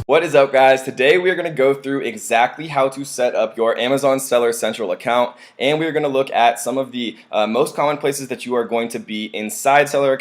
What is up, guys? Today we are going to go through exactly how to set up your Amazon Seller Central account, and we're going to look at some of the most common places that you are going to be inside Seller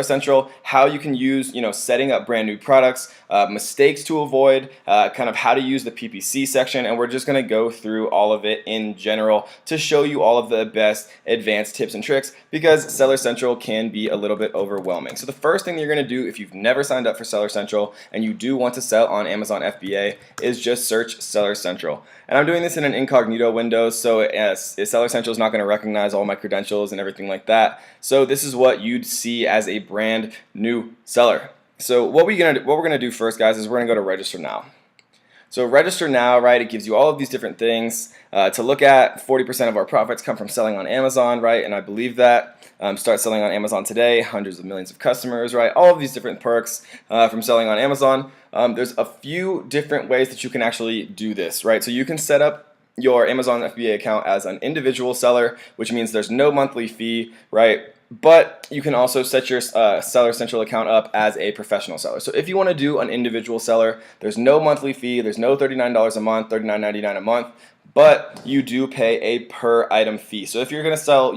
Central, how you can use, setting up brand new products, mistakes to avoid, kind of how to use the PPC section, and we're just going to go through all of it in general to show you all of the best advanced tips and tricks, because Seller Central can be a little bit overwhelming. So the first thing that you're going to do if you've never signed up for Seller Central and you do want to sell on Amazon FBA is just search Seller Central. And I'm doing this in an incognito window, so Seller Central is not going to recognize all my credentials and everything like that. So this is what you'd see as a brand new seller. So what we're going to do first, guys, is we're going to go to register now. So register now, right? It gives you all of these different things to look at. 40% of our profits come from selling on Amazon, right? And I believe that. Start selling on Amazon today, hundreds of millions of customers, right? All of these different perks from selling on Amazon. There's a few different ways that you can actually do this, right? So you can set up your Amazon FBA account as an individual seller, which means there's no monthly fee, right? But you can also set your Seller Central account up as a professional seller. So if you want to do an individual seller, there's no monthly fee, there's no $39 a month, $39.99 a month, but you do pay a per item fee. So if you're going to sell,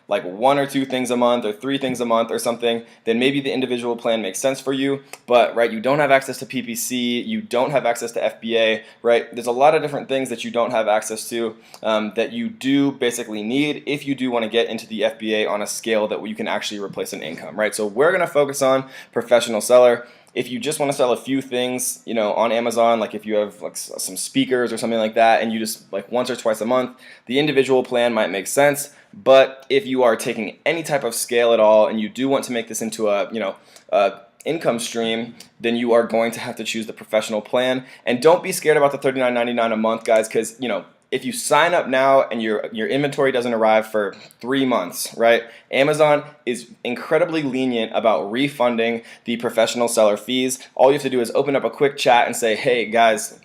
like 1 or 2 things a month or 3 things a month or something, then maybe the individual plan makes sense for you. But right, you don't have access to PPC, you don't have access to FBA, right? There's a lot of different things that you don't have access to that you do basically need if you do want to get into the FBA on a scale that you can actually replace an income, right? So we're going to focus on professional seller. If you just want to sell a few things, on Amazon, like if you have like some speakers or something like that, and you just like once or twice a month, the individual plan might make sense. But if you are taking any type of scale at all, and you do want to make this into a income stream, then you are going to have to choose the professional plan. And don't be scared about the $39.99 a month, guys, because if you sign up now and your inventory doesn't arrive for 3 months, right? Amazon is incredibly lenient about refunding the professional seller fees. All you have to do is open up a quick chat and say, hey guys,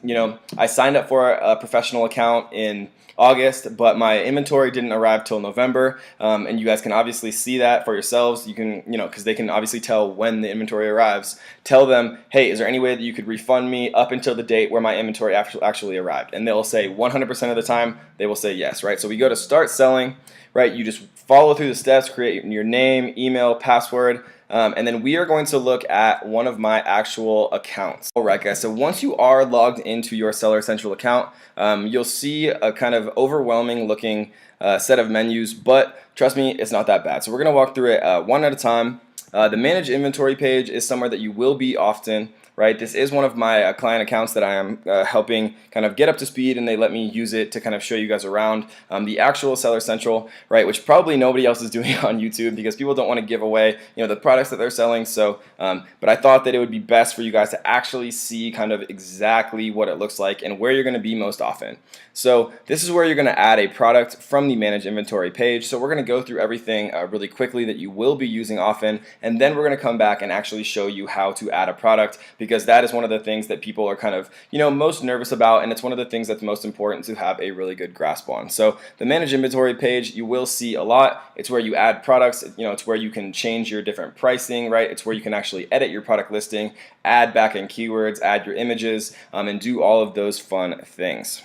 I signed up for a professional account in August, but my inventory didn't arrive till November, and you guys can obviously see that for yourselves. You can, because they can obviously tell when the inventory arrives. Tell them, hey, is there any way that you could refund me up until the date where my inventory actually arrived? And they'll say 100% of the time, they will say yes, right? So we go to start selling, right? You just follow through the steps, create your name, email, password, and then we are going to look at one of my actual accounts. Alright, guys, so once you are logged into your Seller Central account, you'll see a kind of overwhelming looking set of menus, but trust me, it's not that bad. So we're going to walk through it one at a time. The Manage Inventory page is somewhere that you will be often. Right, this is one of my client accounts that I am helping kind of get up to speed, and they let me use it to kind of show you guys around the actual Seller Central, right, which probably nobody else is doing on YouTube because people don't want to give away, the products that they're selling. So, but I thought that it would be best for you guys to actually see kind of exactly what it looks like and where you're going to be most often. So this is where you're going to add a product from the Manage Inventory page. So we're going to go through everything really quickly that you will be using often, and then we're going to come back and actually show you how to add a product, because that is one of the things that people are kind of, most nervous about, and it's one of the things that's most important to have a really good grasp on. So the Manage Inventory page, you will see a lot. It's where you add products, it's where you can change your different pricing, right? It's where you can actually edit your product listing, add back-end keywords, add your images, and do all of those fun things.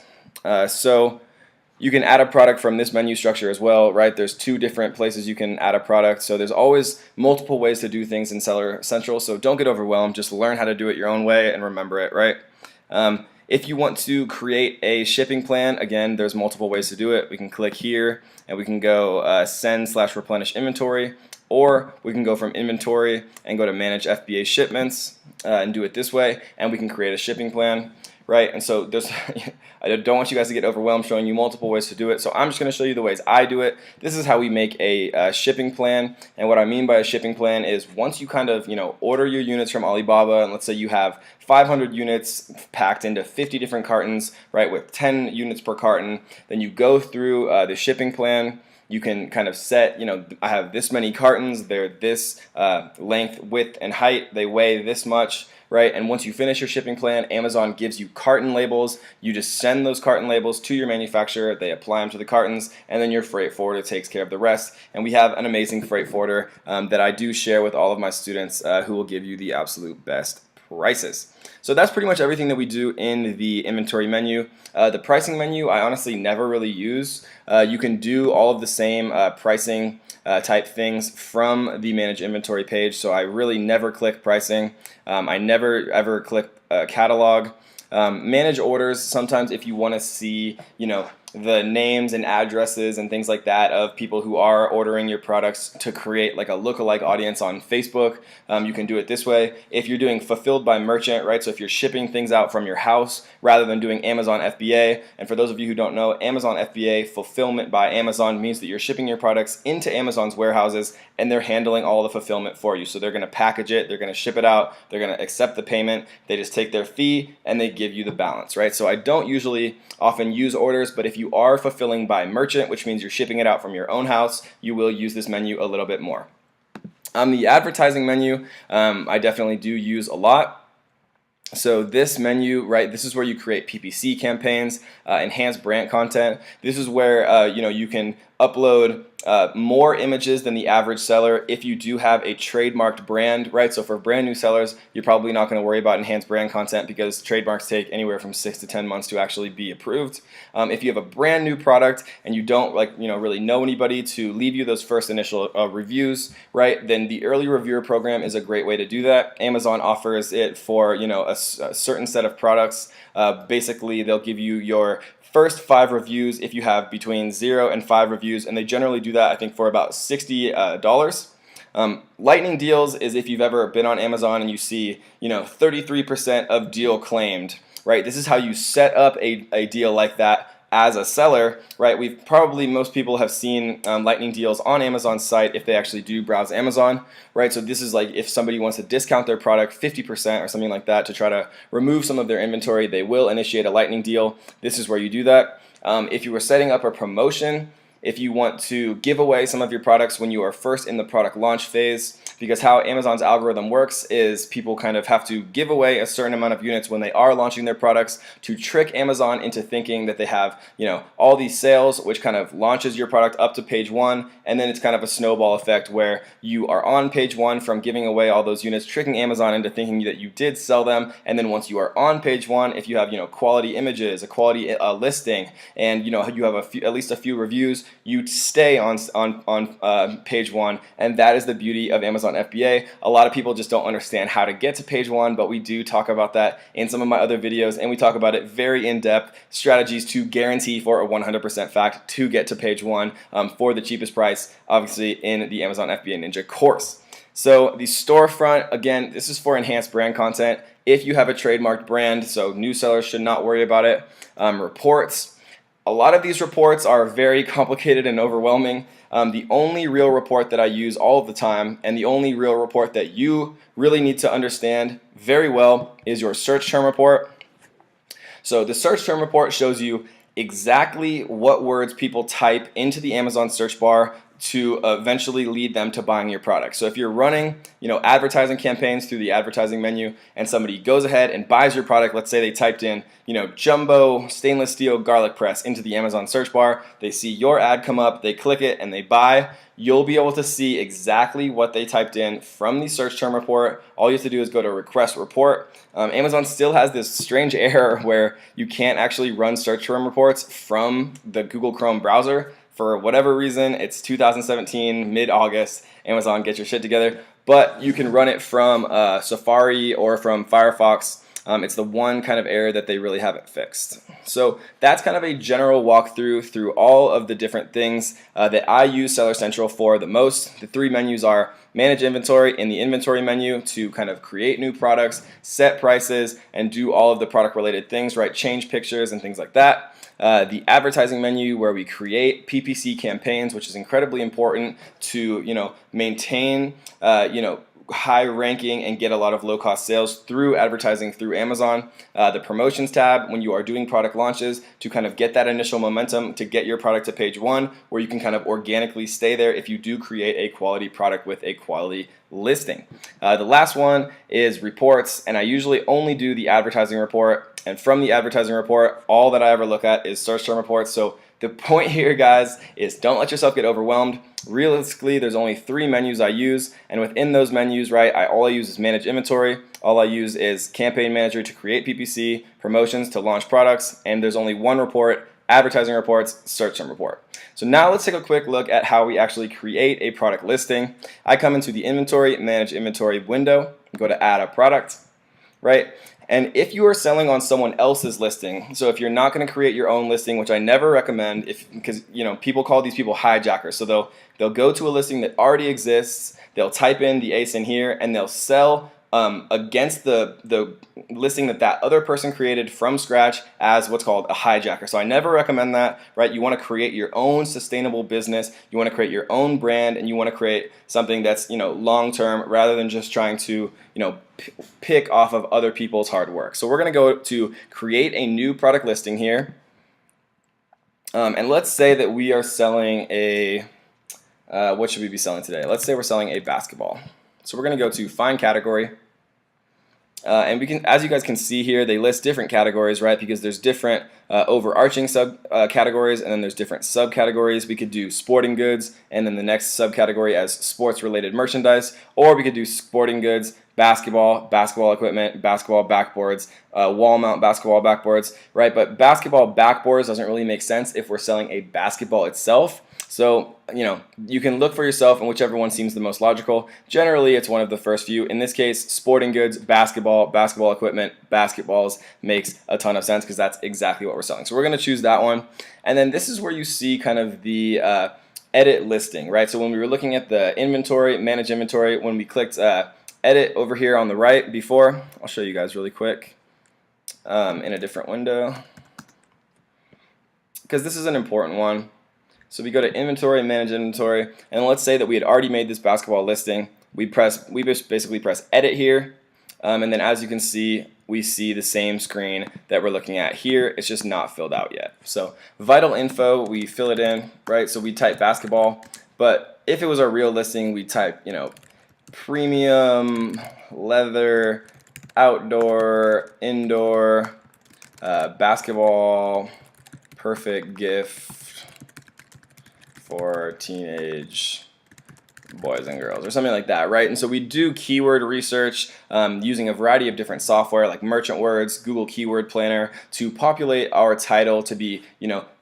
So you can add a product from this menu structure as well, right? There's 2 different places you can add a product. So there's always multiple ways to do things in Seller Central. So don't get overwhelmed. Just learn how to do it your own way and remember it, right? If you want to create a shipping plan, again, there's multiple ways to do it. We can click here and we can go send/replenish inventory, or we can go from inventory and go to manage FBA shipments and do it this way, and we can create a shipping plan. Right, and so I don't want you guys to get overwhelmed showing you multiple ways to do it, so I'm just going to show you the ways I do it. This is how we make a shipping plan, and what I mean by a shipping plan is once you kind of order your units from Alibaba, and let's say you have 500 units packed into 50 different cartons, right, with 10 units per carton, then you go through the shipping plan. You can kind of set, I have this many cartons, they're this length, width, and height, they weigh this much, right? And once you finish your shipping plan, Amazon gives you carton labels. You just send those carton labels to your manufacturer, they apply them to the cartons, and then your freight forwarder takes care of the rest. And we have an amazing freight forwarder that I do share with all of my students who will give you the absolute best prices. So that's pretty much everything that we do in the inventory menu. The pricing menu I honestly never really use. You can do all of the same pricing type things from the manage inventory page, so I really never click pricing. I never ever click catalog. Manage orders, sometimes if you want to see, the names and addresses and things like that of people who are ordering your products to create like a lookalike audience on Facebook. You can do it this way. If you're doing fulfilled by merchant, right? So if you're shipping things out from your house rather than doing Amazon FBA, and for those of you who don't know, Amazon FBA, fulfillment by Amazon, means that you're shipping your products into Amazon's warehouses and they're handling all the fulfillment for you. So they're going to package it, they're going to ship it out, they're going to accept the payment, they just take their fee and they give you the balance, right? So I don't usually often use orders, but if you are fulfilling by merchant, which means you're shipping it out from your own house, you will use this menu a little bit more. The advertising menu, I definitely do use a lot. So this menu, right, this is where you create PPC campaigns, enhance brand content. This is where you can upload more images than the average seller if you do have a trademarked brand, right? So for brand new sellers, you're probably not going to worry about enhanced brand content because trademarks take anywhere from 6 to 10 months to actually be approved. If you have a brand new product and you don't really know anybody to leave you those first initial reviews, right, then the early reviewer program is a great way to do that. Amazon offers it for a certain set of products. Basically, they'll give you your first 5 reviews if you have between 0 and 5 reviews, and they generally do that, I think, for about $60. Lightning deals is if you've ever been on Amazon and you see 33% of deal claimed, right? This is how you set up a deal like that as a seller, right? Most people have seen lightning deals on Amazon's site if they actually do browse Amazon, right? So this is like if somebody wants to discount their product 50% or something like that to try to remove some of their inventory, they will initiate a lightning deal. This is where you do that. If you were setting up a promotion, if you want to give away some of your products when you are first in the product launch phase, because how Amazon's algorithm works is people kind of have to give away a certain amount of units when they are launching their products to trick Amazon into thinking that they have all these sales, which kind of launches your product up to page 1, and then it's kind of a snowball effect where you are on page 1 from giving away all those units, tricking Amazon into thinking that you did sell them, and then once you are on page 1, if you have quality images, a quality listing, and you have at least a few reviews, you stay on page 1, and that is the beauty of Amazon FBA. A lot of people just don't understand how to get to page 1, but we do talk about that in some of my other videos, and we talk about it very in depth, strategies to guarantee for a 100% fact to get to page 1 for the cheapest price, obviously in the Amazon FBA Ninja course. So the storefront, again, this is for enhanced brand content. If you have a trademarked brand, so new sellers should not worry about it. Reports. A lot of these reports are very complicated and overwhelming. The only real report that I use all of the time, and the only real report that you really need to understand very well, is your search term report. So the search term report shows you exactly what words people type into the Amazon search bar to eventually lead them to buying your product. So if you're running, advertising campaigns through the advertising menu and somebody goes ahead and buys your product, let's say they typed in, jumbo stainless steel garlic press into the Amazon search bar, they see your ad come up, they click it and they buy, you'll be able to see exactly what they typed in from the search term report. All you have to do is go to request report. Amazon still has this strange error where you can't actually run search term reports from the Google Chrome browser. For whatever reason, it's 2017, mid-August, Amazon, get your shit together. But you can run it from Safari or from Firefox. It's the one kind of error that they really haven't fixed. So that's kind of a general walkthrough through all of the different things that I use Seller Central for the most. The 3 menus are manage inventory in the inventory menu to kind of create new products, set prices, and do all of the product related things, right? Change pictures and things like that. The advertising menu where we create PPC campaigns, which is incredibly important to maintain high ranking and get a lot of low cost sales through advertising through Amazon. The promotions tab when you are doing product launches to kind of get that initial momentum to get your product to page 1 where you can kind of organically stay there if you do create a quality product with a quality listing. The last one is reports, and I usually only do the advertising report, and from the advertising report all that I ever look at is search term reports. So the point here, guys, is don't let yourself get overwhelmed. Realistically, there's only 3 menus I use, and within those menus, right, all I use is manage inventory. All I use is campaign manager to create PPC, promotions to launch products, and there's only one report, advertising reports, search term report. So now let's take a quick look at how we actually create a product listing. I come into the inventory, manage inventory window, go to add a product, right? And if you are selling on someone else's listing, so if you're not going to create your own listing, which I never recommend, because people call these people hijackers. So they'll go to a listing that already exists, they'll type in the ASIN here, and they'll sell against the listing that other person created from scratch as what's called a hijacker. So I never recommend that, right? You want to create your own sustainable business, you want to create your own brand, and you want to create something that's long term rather than just trying to pick off of other people's hard work. So we're going to go to create a new product listing here, and let's say that we are selling a what should we be selling today? Let's say we're selling a basketball. So we're going to go to find category. And we can, as you guys can see here, they list different categories, right? Because there's different overarching categories, and then there's different subcategories. We could do sporting goods, and then the next subcategory as sports-related merchandise, or we could do sporting goods, basketball equipment, basketball backboards, wall mount basketball backboards, right? But basketball backboards doesn't really make sense if we're selling a basketball itself. So, you can look for yourself and whichever one seems the most logical. Generally, it's one of the first few. In this case, sporting goods, basketball equipment, basketballs makes a ton of sense because that's exactly what we're selling. So we're going to choose that one. And then this is where you see kind of the edit listing, right? So when we were looking at the inventory, manage inventory, when we clicked edit over here on the right before, I'll show you guys really quick in a different window because this is an important one. So we go to inventory, manage inventory, and let's say that we had already made this basketball listing. We just basically press edit here, and then as you can see, we see the same screen that we're looking at here. It's just not filled out yet. So vital info, we fill it in, right? So we type basketball, but if it was our real listing, we type, premium, leather, outdoor, indoor, basketball, perfect gift for teenage boys and girls or something like that, right? And so we do keyword research using a variety of different software like Merchant Words, Google Keyword Planner to populate our title to be,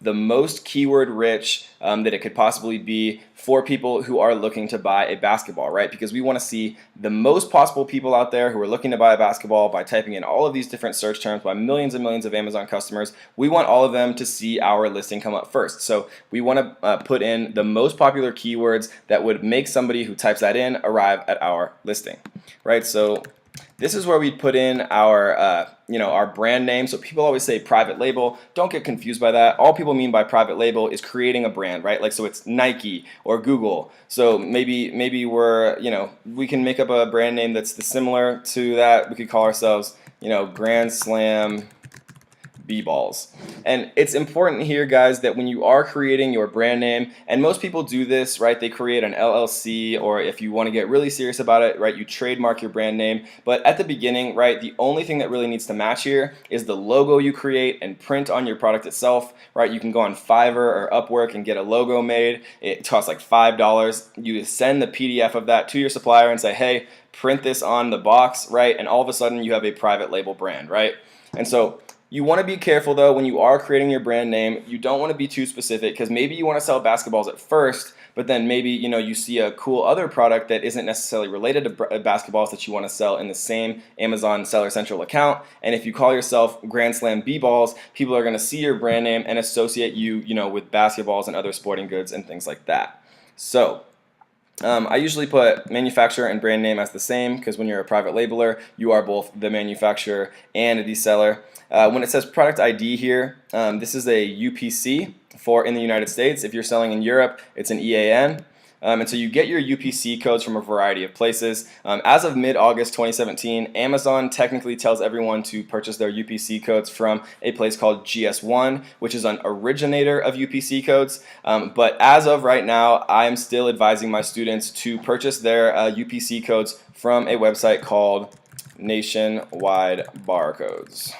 the most keyword rich that it could possibly be for people who are looking to buy a basketball, right? Because we want to see the most possible people out there who are looking to buy a basketball by typing in all of these different search terms by millions and millions of Amazon customers. We want all of them to see our listing come up first. So we want to put in the most popular keywords that would make somebody who types that in arrive at our listing, right? So this is where we put in our, our brand name. So people always say private label. Don't get confused by that. All people mean by private label is creating a brand, right? Like, so it's Nike or Google. So maybe we're, we can make up a brand name that's similar to that. We could call ourselves, Grand Slam B-balls. And it's important here, guys, that when you are creating your brand name, and most people do this, right? They create an LLC, or if you want to get really serious about it, right, you trademark your brand name. But at the beginning, right, the only thing that really needs to match here is the logo you create and print on your product itself, right? You can go on Fiverr or Upwork and get a logo made. It costs like $5. You send the PDF of that to your supplier and say, hey, print this on the box, right? And all of a sudden you have a private label brand, right? And so you want to be careful, though, when you are creating your brand name. You don't want to be too specific because maybe you want to sell basketballs at first, but then maybe you see a cool other product that isn't necessarily related to basketballs that you want to sell in the same Amazon Seller Central account. And if you call yourself Grand Slam B-balls, people are going to see your brand name and associate you, with basketballs and other sporting goods and things like that. So I usually put manufacturer and brand name as the same because when you're a private labeler, you are both the manufacturer and the seller. When it says product ID here, this is a UPC for in the United States. If you're selling in Europe, it's an EAN. And so you get your UPC codes from a variety of places. As of mid-August 2017, Amazon technically tells everyone to purchase their UPC codes from a place called GS1, which is an originator of UPC codes. But as of right now, I am still advising my students to purchase their UPC codes from a website called Nationwide Barcodes.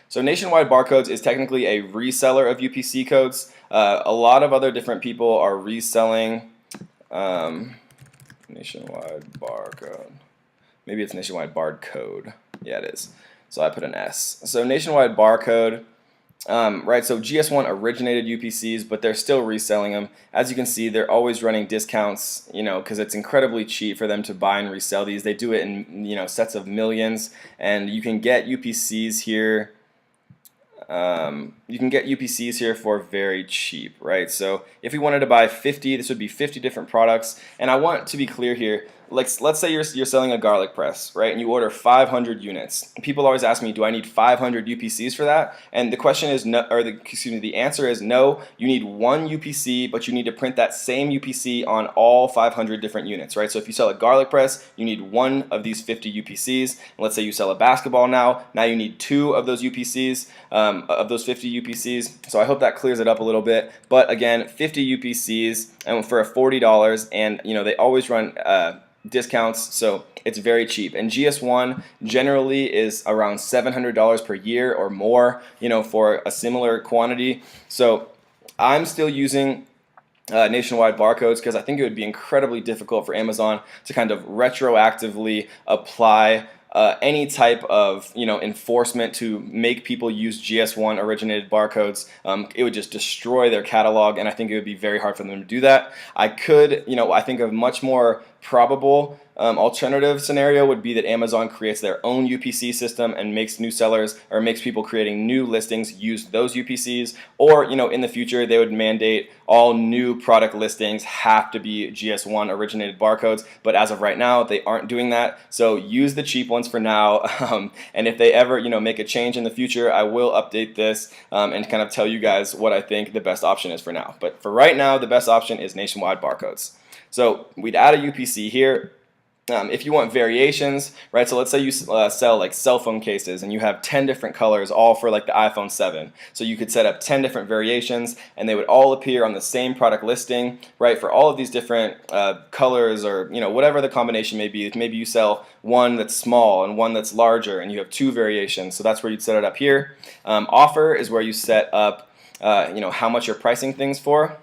So Nationwide Barcodes is technically a reseller of UPC codes. A lot of other different people are reselling nationwide barcode. Maybe it's nationwide barcode. Yeah, it is. So I put an S. So nationwide barcode. Right, so GS1 originated UPCs, but they're still reselling them. As you can see, they're always running discounts, because it's incredibly cheap for them to buy and resell these. They do it in, sets of millions, and you can get UPCs here. You can get UPCs here for very cheap, right? So if we wanted to buy 50, this would be 50 different products. And I want to be clear here. Let's say you're selling a garlic press, right? And you order 500 units. People always ask me, do I need 500 UPCs for that? And the question is no, or the answer is no. You need one UPC, but you need to print that same UPC on all 500 different units, right? So if you sell a garlic press, you need one of these 50 UPCs. And let's say you sell a basketball now you need two of those UPCs, of those 50 UPCs. So I hope that clears it up a little bit. But again, 50 UPCs and for $40, and they always run discounts, so it's very cheap. And GS1 generally is around $700 per year or more, for a similar quantity. So I'm still using nationwide barcodes because I think it would be incredibly difficult for Amazon to kind of retroactively apply any type of enforcement to make people use GS1 originated barcodes. It would just destroy their catalog, and I think it would be very hard for them to do that. I think a much more probable alternative scenario would be that Amazon creates their own UPC system and makes new sellers, or makes people creating new listings use those UPCs, or in the future they would mandate all new product listings have to be GS1 originated barcodes. But as of right now, they aren't doing that, so use the cheap ones for now. And if they ever make a change in the future, I will update this and kind of tell you guys what I think the best option is for now. But for right now, the best option is nationwide barcodes. So we'd add a UPC here. If you want variations, right, so let's say you sell like cell phone cases and you have 10 different colors all for like the iPhone 7. So you could set up 10 different variations and they would all appear on the same product listing, right, for all of these different colors, or whatever the combination may be. Maybe you sell one that's small and one that's larger and you have two variations, so that's where you'd set it up here. Offer is where you set up how much you're pricing things for.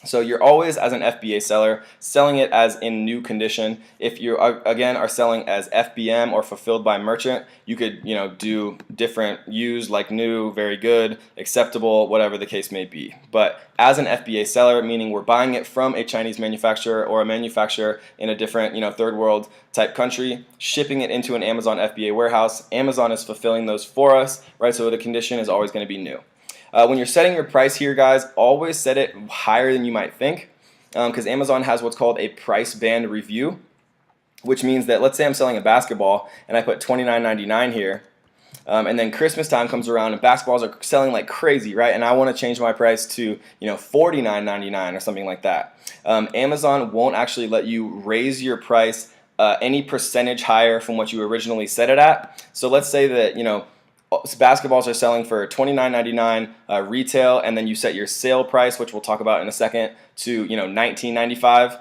So you're always, as an FBA seller, selling it as in new condition. If you again are selling as FBM or fulfilled by merchant, you could do different use, like new, very good, acceptable, whatever the case may be. But as an FBA seller, meaning we're buying it from a Chinese manufacturer or a manufacturer in a different third world type country, shipping it into an Amazon FBA warehouse, Amazon is fulfilling those for us, right? So the condition is always going to be new. When you're setting your price here, guys, always set it higher than you might think, because Amazon has what's called a price band review, which means that, let's say I'm selling a basketball and I put $29.99 here, and then Christmas time comes around and basketballs are selling like crazy, right? And I want to change my price to $49.99 or something like that. Amazon won't actually let you raise your price any percentage higher from what you originally set it at. So let's say that basketballs are selling for $29.99 retail, and then you set your sale price, which we'll talk about in a second, to $19.95.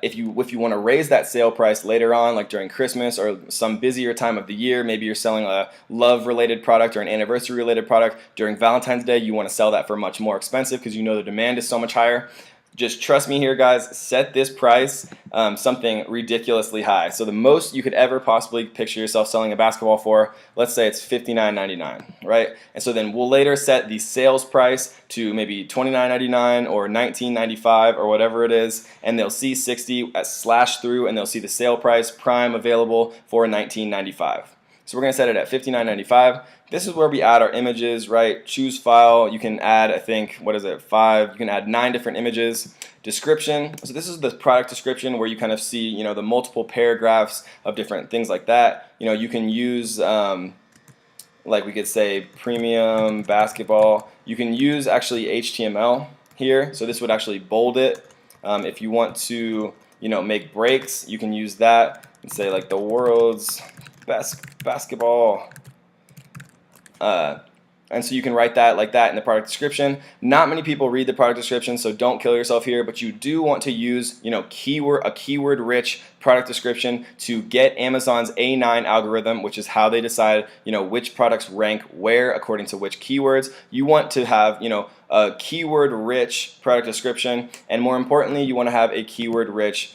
If you want to raise that sale price later on, like during Christmas or some busier time of the year, maybe you're selling a love-related product or an anniversary-related product during Valentine's Day, you want to sell that for much more expensive because the demand is so much higher. Just trust me here, guys, set this price something ridiculously high. So the most you could ever possibly picture yourself selling a basketball for, let's say it's $59.99, right? And so then we'll later set the sales price to maybe $29.99 or $19.95 or whatever it is, and they'll see 60 slash through, and they'll see the sale price prime available for $19.95. So we're going to set it at $59.95. This is where we add our images, right? Choose file. You can add, I think, 5? You can add 9 different images. Description. So this is the product description where you kind of see, the multiple paragraphs of different things like that. You can use, like we could say, premium basketball. You can use actually HTML here. So this would actually bold it. If you want to, make breaks, you can use that and say like the world's best basketball. And so you can write that like that in the product description. Not many people read the product description, so don't kill yourself here, but you do want to use a keyword rich product description to get Amazon's A9 algorithm, which is how they decide which products rank where according to which keywords. You want to have a keyword-rich product description, and more importantly, you want to have a keyword-rich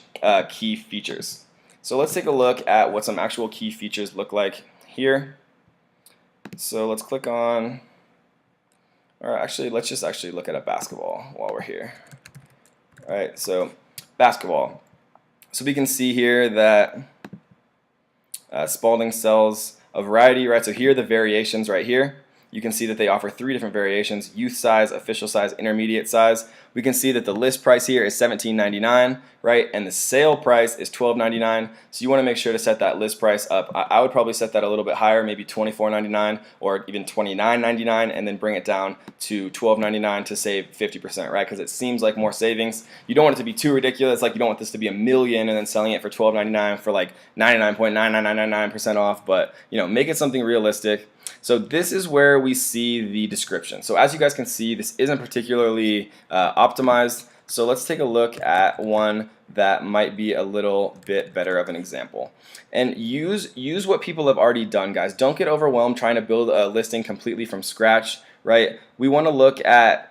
key features. So let's take a look at what some actual key features look like here. So let's click on, or actually, let's just actually look at a basketball while we're here. All right, so basketball. So we can see here that Spalding sells a variety, right? So here are the variations right here. You can see that they offer 3 different variations: youth size, official size, intermediate size. We can see that the list price here is $17.99, right? And the sale price is $12.99. So you want to make sure to set that list price up. I would probably set that a little bit higher, maybe $24.99 or even $29.99, and then bring it down to $12.99 to save 50%, right? Because it seems like more savings. You don't want it to be too ridiculous. Like, you don't want this to be $1 million and then selling it for $12.99 for like 99.99999% off. But make it something realistic. So this is where we see the description. So as you guys can see, this isn't particularly optimized. So let's take a look at one that might be a little bit better of an example. And use what people have already done, guys. Don't get overwhelmed trying to build a listing completely from scratch, right? We want to look at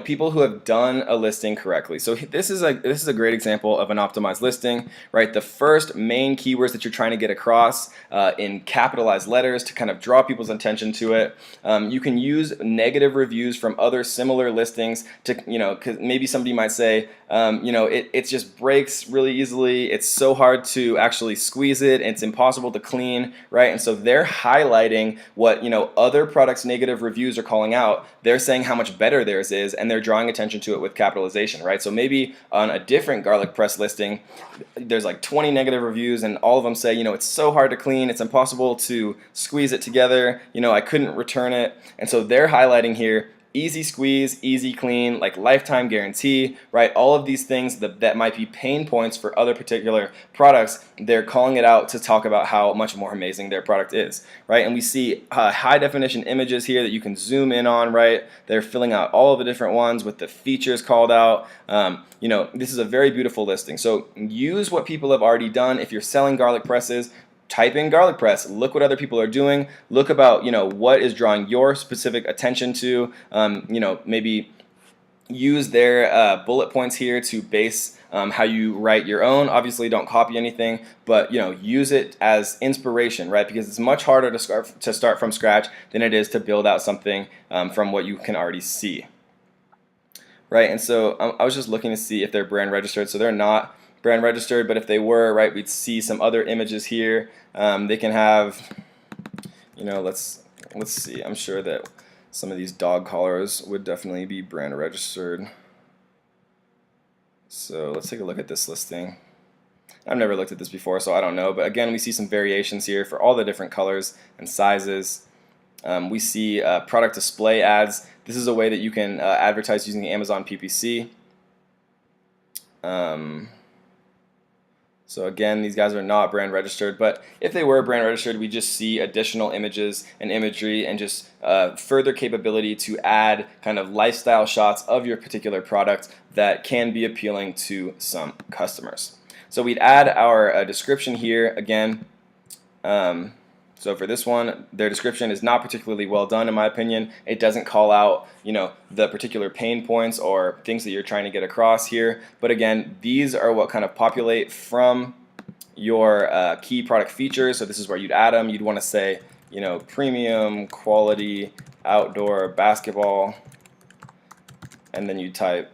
people who have done a listing correctly. So this is a great example of an optimized listing, right? The first main keywords that you're trying to get across in capitalized letters to kind of draw people's attention to it. You can use negative reviews from other similar listings to, because maybe somebody might say, it just breaks really easily. It's so hard to actually squeeze it. It's impossible to clean, right? And so they're highlighting what other products' negative reviews are calling out. They're saying how much better theirs is, and they're drawing attention to it with capitalization, right? So maybe on a different garlic press listing, there's like 20 negative reviews, and all of them say, it's so hard to clean, it's impossible to squeeze it together, I couldn't return it. And so they're highlighting here, easy squeeze, easy clean, like lifetime guarantee, right? All of these things that might be pain points for other particular products, they're calling it out to talk about how much more amazing their product is, right? And we see high definition images here that you can zoom in on, right? They're filling out all of the different ones with the features called out. This is a very beautiful listing. So use what people have already done. If you're selling garlic presses, type in garlic press, look what other people are doing, look about what is drawing your specific attention to, maybe use their bullet points here to base how you write your own. Obviously don't copy anything, but use it as inspiration, right? Because it's much harder to start from scratch than it is to build out something from what you can already see, right? And so I was just looking to see if they're brand registered. So they're not brand registered, but if they were, right, we'd see some other images here. They can have, let's see. I'm sure that some of these dog collars would definitely be brand registered. So let's take a look at this listing. I've never looked at this before, so I don't know. But again, we see some variations here for all the different colors and sizes. We see product display ads. This is a way that you can advertise using Amazon PPC. So again, these guys are not brand registered, but if they were brand registered, we just see additional images and imagery and just further capability to add kind of lifestyle shots of your particular product that can be appealing to some customers. So we'd add our description here again. So for this one, their description is not particularly well done in my opinion. It doesn't call out, the particular pain points or things that you're trying to get across here. But again, these are what kind of populate from your key product features. So this is where you'd add them. You'd want to say, premium quality outdoor basketball, and then you type,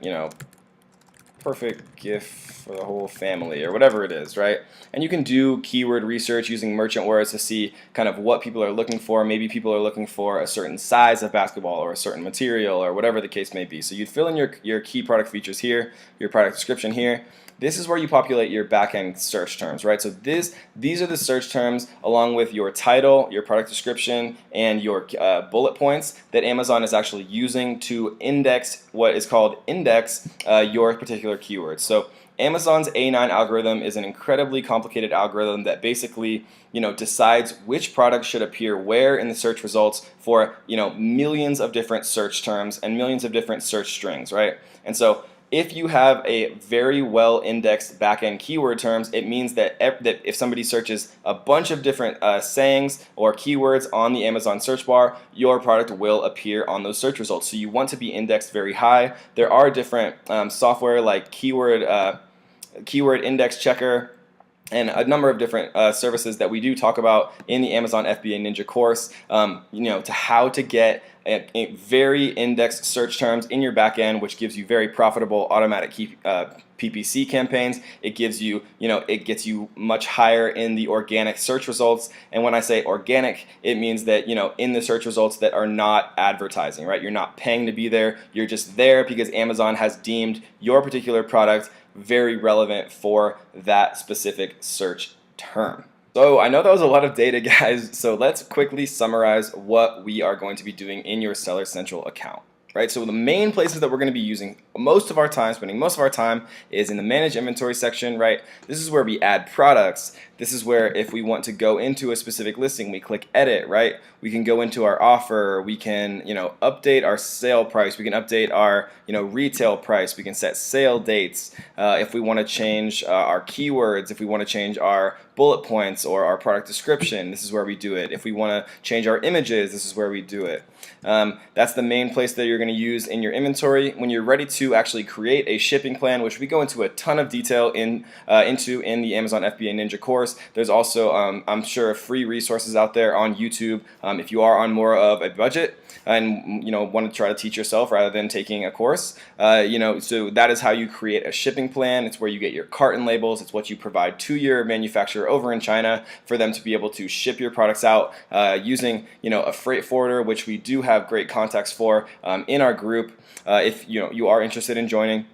perfect gift for the whole family or whatever it is, right? And you can do keyword research using merchant words to see kind of what people are looking for. Maybe people are looking for a certain size of basketball or a certain material or whatever the case may be. So you'd fill in your key product features here, your product description here. This is where you populate your backend search terms, right? So these are the search terms along with your title, your product description, and your bullet points that Amazon is actually using to index what is called index your particular keywords. So Amazon's A9 algorithm is an incredibly complicated algorithm that basically decides which product should appear where in the search results for millions of different search terms and millions of different search strings, right? And so if you have a very well indexed backend keyword terms, it means that if somebody searches a bunch of different sayings or keywords on the Amazon search bar, your product will appear on those search results. So you want to be indexed very high. There are different software like keyword index checker and a number of different services that we do talk about in the Amazon FBA Ninja course, to how to get a very indexed search terms in your backend, which gives you very profitable automatic PPC campaigns. It gives you, it gets you much higher in the organic search results. And when I say organic, it means that, in the search results that are not advertising, right? You're not paying to be there. You're just there because Amazon has deemed your particular product very relevant for that specific search term. So I know that was a lot of data, guys, so let's quickly summarize what we are going to be doing in your Seller Central account. Right, so the main places that we're going to be using most of our time, spending most of our time, is in the Manage Inventory section, right? This is where we add products. This is where if we want to go into a specific listing, we click Edit, right? We can go into our offer. We can, update our sale price. We can update our, retail price. We can set sale dates. If we want to change our keywords, if we want to change our bullet points or our product description, this is where we do it. If we want to change our images, this is where we do it. That's the main place that you're going to use in your inventory. When you're ready to actually create a shipping plan, which we go into a ton of detail into in the Amazon FBA Ninja course, there's also, I'm sure, free resources out there on YouTube if you are on more of a budget and want to try to teach yourself rather than taking a course. So that is how you create a shipping plan. It's where you get your carton labels. It's what you provide to your manufacturer over in China for them to be able to ship your products out using a freight forwarder, which we do have great contacts for in our group. If you are interested in joining.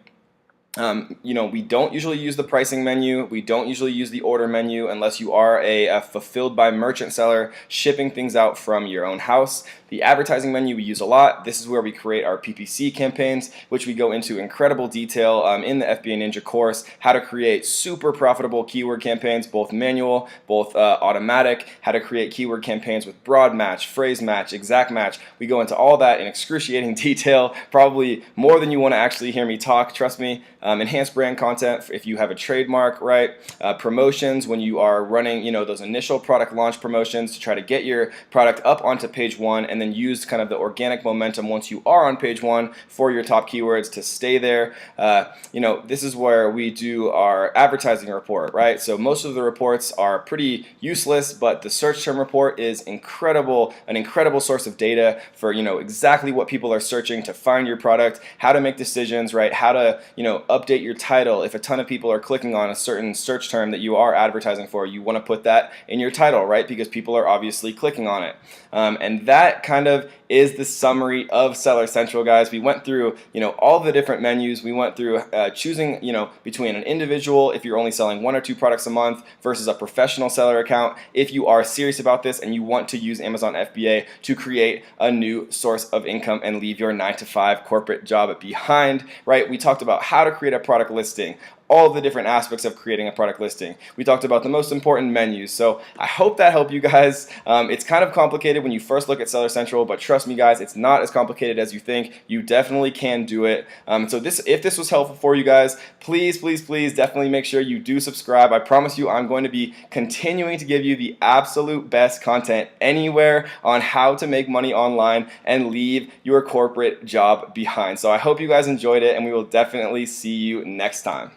We don't usually use the pricing menu. We don't usually use the order menu unless you are a fulfilled by merchant seller shipping things out from your own house. The advertising menu we use a lot. This is where we create our PPC campaigns, which we go into incredible detail in the FBA Ninja course, how to create super profitable keyword campaigns, both manual, both automatic, how to create keyword campaigns with broad match, phrase match, exact match. We go into all that in excruciating detail, probably more than you want to actually hear me talk, trust me. Enhanced brand content if you have a trademark, right? Promotions when you are running, those initial product launch promotions to try to get your product up onto page 1 and then use kind of the organic momentum once you are on page 1 for your top keywords to stay there. This is where we do our advertising report, right? So most of the reports are pretty useless, but the search term report is an incredible source of data for, exactly what people are searching to find your product, how to make decisions, right? How to, update your title. If a ton of people are clicking on a certain search term that you are advertising for, you want to put that in your title, right? Because people are obviously clicking on it. And that kind of is the summary of Seller Central, guys. We went through, all the different menus. We went through choosing, between an individual, if you're only selling 1 or 2 products a month, versus a professional seller account. If you are serious about this and you want to use Amazon FBA to create a new source of income and leave your 9-to-5 corporate job behind, right? We talked about how to create a product listing, all the different aspects of creating a product listing. We talked about the most important menus. So I hope that helped you guys. It's kind of complicated when you first look at Seller Central, but trust me, guys, it's not as complicated as you think. You definitely can do it. So if this was helpful for you guys, please definitely make sure you do subscribe. I promise you I'm going to be continuing to give you the absolute best content anywhere on how to make money online and leave your corporate job behind. So I hope you guys enjoyed it, and we will definitely see you next time.